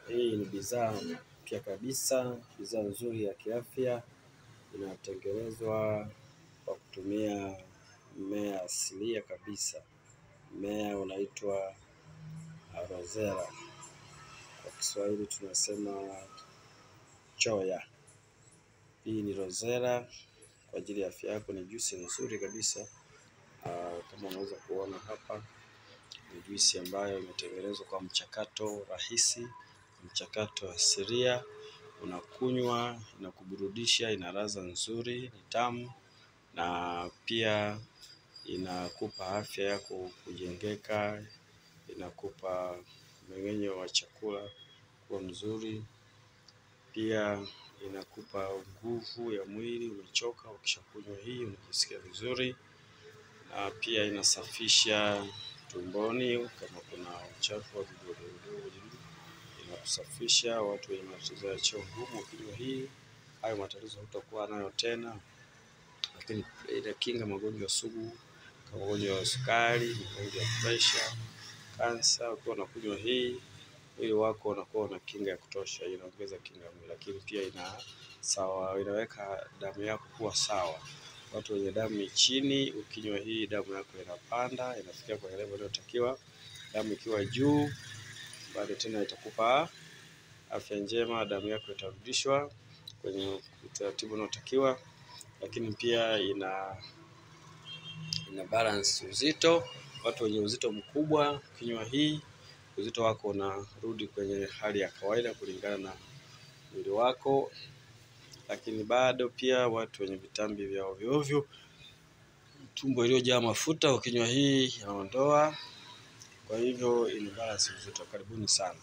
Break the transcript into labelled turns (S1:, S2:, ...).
S1: Hii ni bidhaa mpya kabisa, bidhaa nzuri ya kiafya, inatengenezwa kwa kutumia mmea asilia kabisa. Mmea unaitwa aloe vera, kwa Kiswahili tunasema choya. Hii ni aloe vera kwa ajili ya afya yako, ni juisi nzuri kabisa. Kama unaweza kuona hapa, ni juisi ambayo imetengenezwa kwa mchakato rahisi, mchakato asilia. Unakunywa, inakuburudisha, ina ladha nzuri, ni tamu, na pia inakupa afya yako kujengeka, inakupa mmeng'enyo wa chakula kuwa mzuri, pia inakupa nguvu ya mwili. Umechoka, ukishakunywa hii unajisikia vizuri, na pia inasafisha tumboni kama kuna uchafu wa vidudu, inakusafisha. Watu wenye matatizo ya choo ngumu, ukinywa hii hayo matatizo hutakuwa nayo tena. Lakini inakinga magonjwa sugu kama magonjwa ya sukari, magonjwa ya pressure, kansa. Ukiwa unakunywa hii, mwili wako unakuwa una kinga ya kutosha, inaongeza kinga mwili. Lakini pia inaweka damu yako kuwa sawa. Watu wenye damu chini, ukinywa hii damu yako inapanda, inafikia kwa level inayotakiwa. Damu ikiwa juu, bado tena itakupa afya njema, damu yako itarudishwa kwenye utaratibu unaotakiwa. Lakini pia ina balance uzito. Watu wenye uzito mkubwa, ukinywa hii, uzito wako unarudi kwenye hali ya kawaida kulingana na mwili wako. Lakini bado pia watu wenye vitambi vya ovyo ovyo, tumbo iliyojaa mafuta, ukinywa hii inaondoa. Kwa hivyo ina balance uzito. Karibuni sana.